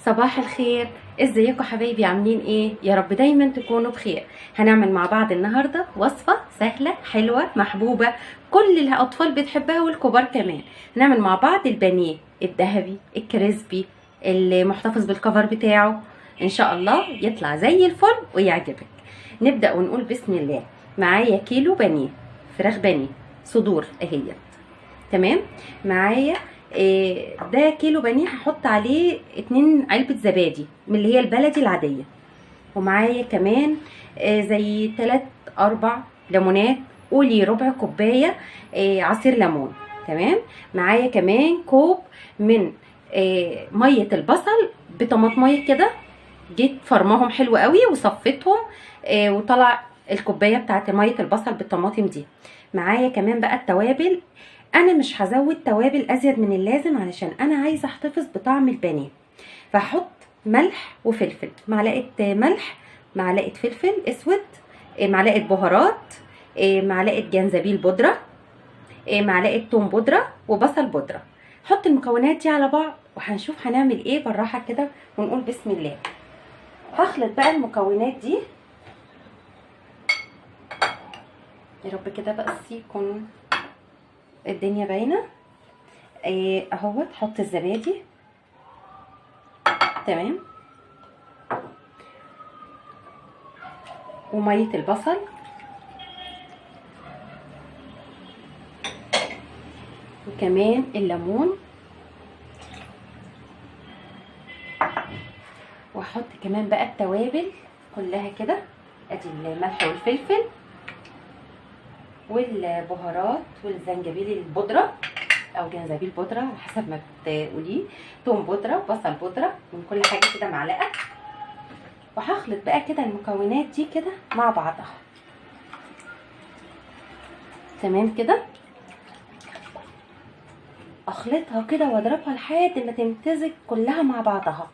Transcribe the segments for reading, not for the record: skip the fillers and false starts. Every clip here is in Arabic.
صباح الخير. ازيكم حبايبي؟ عاملين ايه؟ يا رب دايما تكونوا بخير. هنعمل مع بعض النهارده وصفه سهله حلوه محبوبه، كل الاطفال بتحبها والكبار كمان. هنعمل مع بعض البانيه الذهبي الكريسبي اللي محتفظ بالكفر بتاعه. ان شاء الله يطلع زي الفل ويعجبك. نبدا ونقول بسم الله. معايا كيلو بانيه، فراخ بانيه صدور اهي. تمام. معايا ده كيلو بانيه، هحط عليه 2 علبة زبادي من اللي هي البلدي العادية. ومعايا كمان زي 3-4 ليمونات، قولي ربع كوباية عصير ليمون. تمام. معايا كمان كوب من مية البصل بطماطمية كده، جيت فرماهم حلو قوي وصفيتهم وطلع الكوباية بتاعت مية البصل بالطماطم دي. معايا كمان بقى التوابل. انا مش هزود توابل ازيد من اللازم علشان انا عايزه احتفظ بطعم البانيه، فهحط ملح وفلفل، معلقه ملح، معلقه فلفل اسود، معلقه بهارات، معلقه جنزبيل بودره، معلقه توم بودره وبصل بودره. حط المكونات دي على بعض وهنشوف هنعمل ايه بالراحه كده ونقول بسم الله. هخلط بقى المكونات دي يا رب كده بس يكون الدنيا باينه. اهو تحط الزبادي. تمام. وميه البصل وكمان الليمون، واحط كمان بقى التوابل كلها كده. ادي الملح والفلفل والبهارات والزنجبيل البودره او جنزبيل بودره على حسب ما تقوليه، توم بودره وبصل بودره، من كل حاجه كده معلقه. وهخلط بقى كده المكونات دي كده مع بعضها. تمام كده. اخلطها كده واضربها لحد ما تمتزج كلها مع بعضها،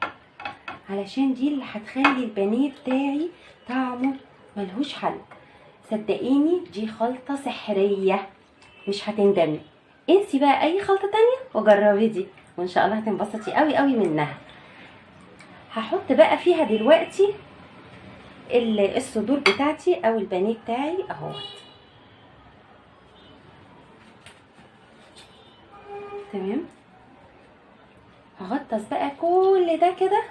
علشان دي اللي هتخلي البانيه بتاعي طعمه ملهوش حل. صدقيني دي خلطه سحريه مش هتندمي. انسي بقى اي خلطه تانية وجربي دي وان شاء الله هتنبسطي قوي قوي منها. هحط بقى فيها دلوقتي الصدور بتاعتي او البانيه بتاعي اهوت. تمام. هغطس بقى كل ده كده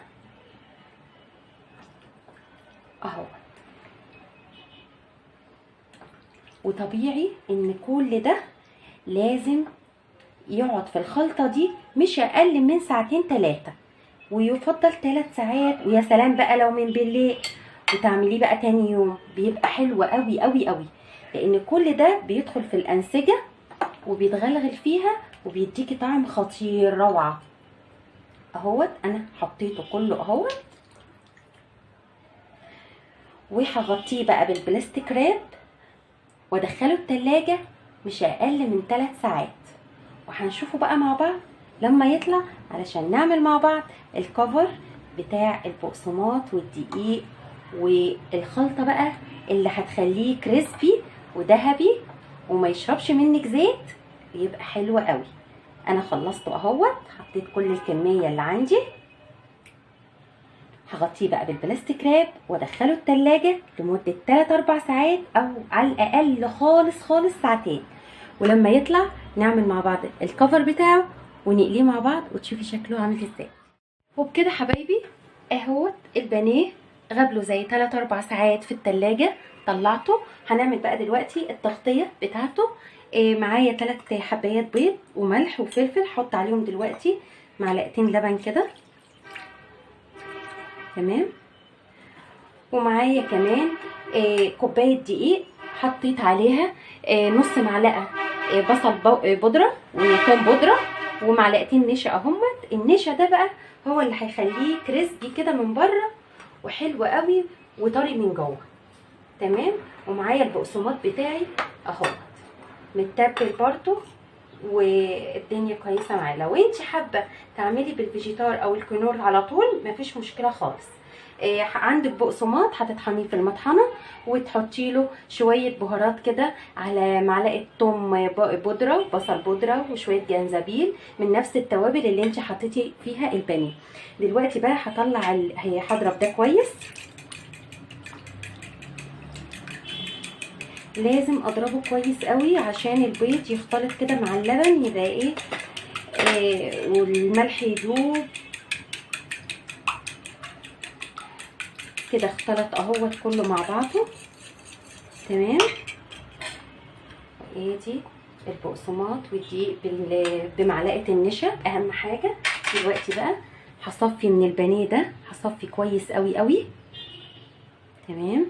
اهو. وطبيعي ان كل ده لازم يقعد في الخلطة دي مش اقل من 2-3، ويفضل 3 ساعات. ويا سلام بقى لو من بالليل وتعمليه بقى تاني يوم بيبقى حلو قوي قوي قوي، لان كل ده بيدخل في الانسجة وبيتغلغل فيها وبيديكي طعم خطير روعة. اهوت انا حطيته كله اهوت. وهغطيه بقى بالبلاستيك راب وادخله التلاجة مش اقل من 3 ساعات، وهنشوفه بقى مع بعض لما يطلع علشان نعمل مع بعض الكفر بتاع البقسماط والدقيق والخلطة بقى اللي هتخليه كريسبي وذهبي وما يشربش منك زيت ويبقى حلو قوي. انا خلصته اهوت، حطيت كل الكمية اللي عندي. هغطيه بقى بالبلاستيك راب وادخله التلاجة لمدة 3-4 ساعات او على الاقل خالص خالص 2 ساعات، ولما يطلع نعمل مع بعض الكفر بتاعه ونقليه مع بعض وتشوفي شكله عامل ازاي. وبكده حبايبي اهوت البانيه غبله زي 3-4 ساعات في التلاجة، طلعته. هنعمل بقى دلوقتي التغطية بتاعته. معايا 3 حبايات بيض وملح وفلفل، حط عليهم دلوقتي 2 معلقة لبن كده. تمام. ومعايا كمان كوباية دقيق، حطيت عليها نص معلقة بصل بودرة وتوم بودرة ومعلقتين نشا اهمت. النشا ده بقى هو اللي هيخليه كريسبي كده من بره وحلو قوي وطري من جوه. تمام. ومعايا البقسماط بتاعي اهو متبل برضو والدنيا كويسه معاه. لو انت حابه تعملي بالفيجيتار او الكنور على طول مفيش مشكله خالص. عندك بقسماط هتطحنيه في المطحنه وتحطي له شويه بهارات كده، على معلقه توم بودره وبصل بودره وشويه جنزبيل من نفس التوابل اللي انت حطيتي فيها البانيه. دلوقتي بقى هطلع هضرب ده كويس. لازم اضربه كويس قوي عشان البيض يختلط كده مع اللبن، يبقى ايه والملح يدوب كده، اختلط اهوت كله مع بعضه تمام. ادي البقسماط والدقيق بمعلقه النشا اهم حاجه. دلوقتي بقى هصفي من البانيه ده، هصفي كويس قوي قوي تمام،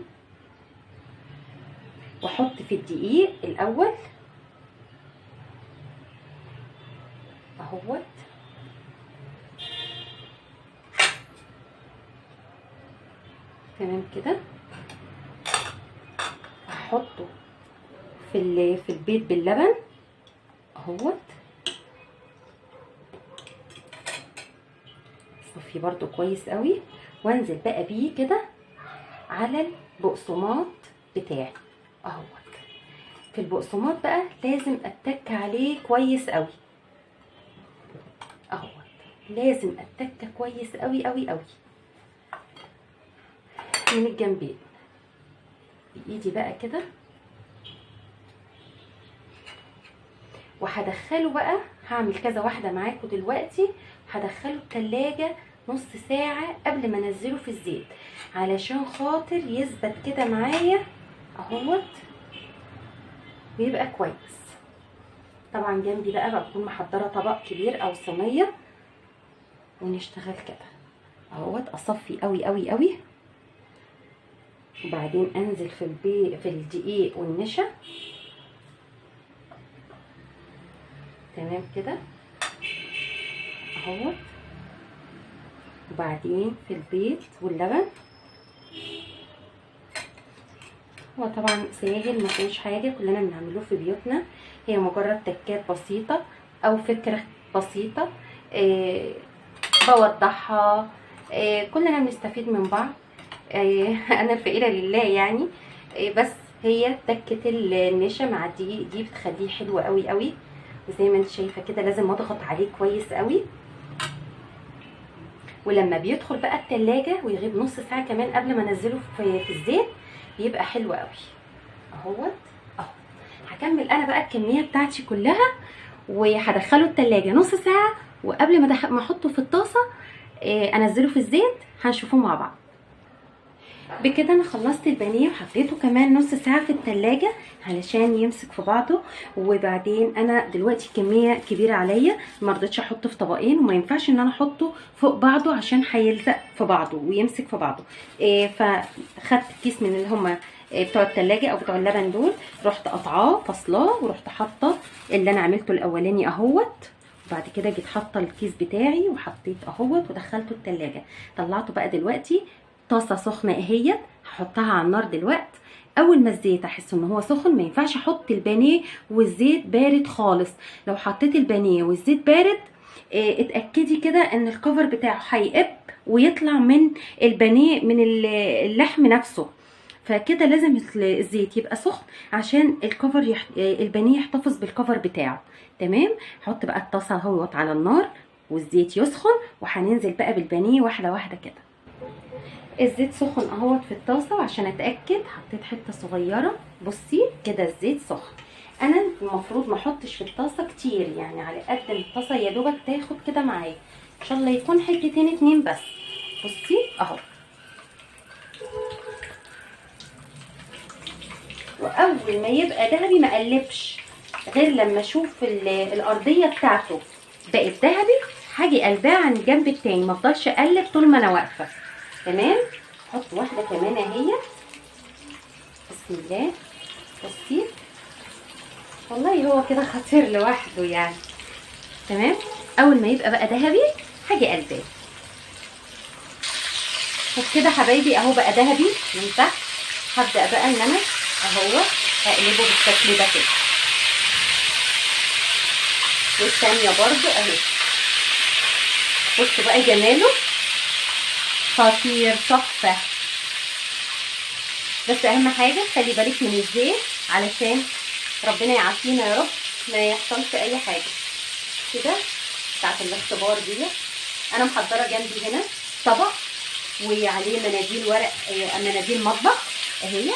واحط في الدقيق الاول اهوت تمام كده. هحطه في البيض باللبن اهوت، صفي برضو كويس قوي، وانزل بقى بيه كده على البقسماط بتاعي اهوت. في البقسماط بقى لازم اتك عليه كويس قوي اهوت، لازم اتك كويس قوي قوي قوي من الجنبين بايدي بقى كده. وهدخله بقى، هعمل كذا واحده معاكم دلوقتي، هدخله التلاجة نص ساعه قبل ما انزله في الزيت علشان خاطر يثبت كده معايا اهوت ويبقى كويس. طبعا جنبي بقى بكون محضره طبق كبير او صينيه ونشتغل كده اهوت. اصفي قوي قوي قوي، وبعدين انزل في الدقيق والنشا تمام كده اهوت، وبعدين في البيض واللبن. هو طبعا سهل ما فيهوش حاجه، كلنا بنعمله في بيوتنا، هي مجرد تكات بسيطه او فكره بسيطه بوضحها. كلنا بنستفيد من بعض. انا الفقيره لله يعني. بس هي تكه النشا مع الدقيق دي بتخليه حلو قوي قوي، وزي ما انت شايفه كده لازم اضغط عليه كويس قوي. ولما بيدخل بقى التلاجة ويغيب نص ساعه كمان قبل ما انزله في الزيت بيبقى حلو قوي اهوت اهو. هكمل انا بقى الكميه بتاعتي كلها وهدخله التلاجة نص ساعه، وقبل ما احطه في الطاسه انزله في الزيت هنشوفه مع بعض. بكده انا خلصت البانيه وحطيته كمان نص ساعه في التلاجة علشان يمسك في بعضه. وبعدين انا دلوقتي كميه كبيره عليا، ما رضيتش احطه في طبقين، وما ينفعش ان انا احطه فوق بعضه عشان هيلزق في بعضه ويمسك في بعضه. فخدت كيس من اللي هم بتوع التلاجة او بتوع اللبن دول، رحت قطعاه فصلاه ورحت حاطه اللي انا عملته الاولاني اهوت. وبعد كده جيت حاطه الكيس بتاعي وحطيت اهوت ودخلته التلاجة. طلعته بقى دلوقتي، طاسه سخنه اهيت، هحطها على النار دلوقتي. اول ما الزيت احس ان هو سخن، ما ينفعش احط البانيه والزيت بارد خالص. لو حطيت البانيه والزيت بارد اتاكدي كده ان الكفر بتاعه هيقب ويطلع من البانيه من اللحم نفسه. فكده لازم الزيت يبقى سخن عشان الكفر البانيه يحتفظ بالكفر بتاعه تمام. حط بقى الطاسه اهوت على النار والزيت يسخن، وهننزل بقى بالبانيه واحده واحده كده. الزيت سخن اهوت في الطاسه، وعشان اتاكد حطيت حته صغيره. بصي كده الزيت سخن. انا المفروض ما احطش في الطاسه كتير، يعني على قد الطاسه يا دوبك تاخد كده معايا، ان شاء الله يكون حتتين اتنين بس. بصي اهو. واول ما يبقى ذهبي ما اقلبش غير لما اشوف الارضيه بتاعته بقت ذهبي، هاجي قلبها عن الجنب التاني، ما افضلش اقلب طول ما انا واقفه تمام. احط واحده كمان اهي. بسم الله. بصي والله هو كده خطير لوحده يعني تمام. اول ما يبقى بقى ذهبي هاجي قلباه. وبكده حبايبي اهو بقى ذهبي من تحت. هبدا بقى ان انا اهو اقلبه بالشكل ده كده. والثانيه برضو اهي. بصوا بقى جماله خطير تحفه. بس اهم حاجه خلي بالك من الزيت علشان ربنا يعافينا يا رب ما يحصلش اي حاجه كده. بتاعت الاختبار دي انا محضره جنبي هنا طبق وعليه مناديل ورق، مناديل مطبخ اهي.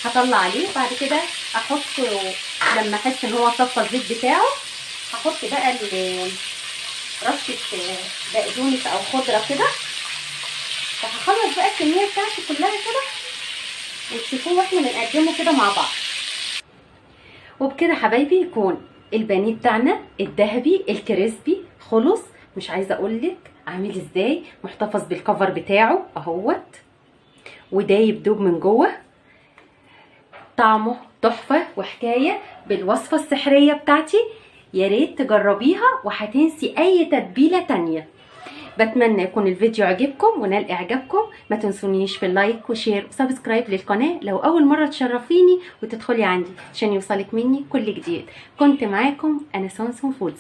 هطلع عليه بعد كده احط لما احس ان هو صفى الزيت بتاعه هحط بقى رشه بقدونس او خضره كده. فهخلص بقى الكميه بتاعتي كلها كده وتشوفوه واحنا بنقدمه كده مع بعض. وبكده حبايبي يكون البانيه بتاعنا الذهبي الكريسبي خلص. مش عايزه اقولك عامل ازاي، محتفظ بالكفر بتاعه اهوت ودايب دوب من جوه. طعمه تحفه وحكايه بالوصفه السحريه بتاعتي. يا ريت تجربيها وهتنسي اي تتبيله تانية. بتمنى يكون الفيديو عجبكم ونال اعجابكم. ما تنسونيش في اللايك وشير وسبسكرايب للقناه لو اول مره تشرفيني وتدخلي عندي عشان يوصلك مني كل جديد. كنت معاكم انا سونسون فودز.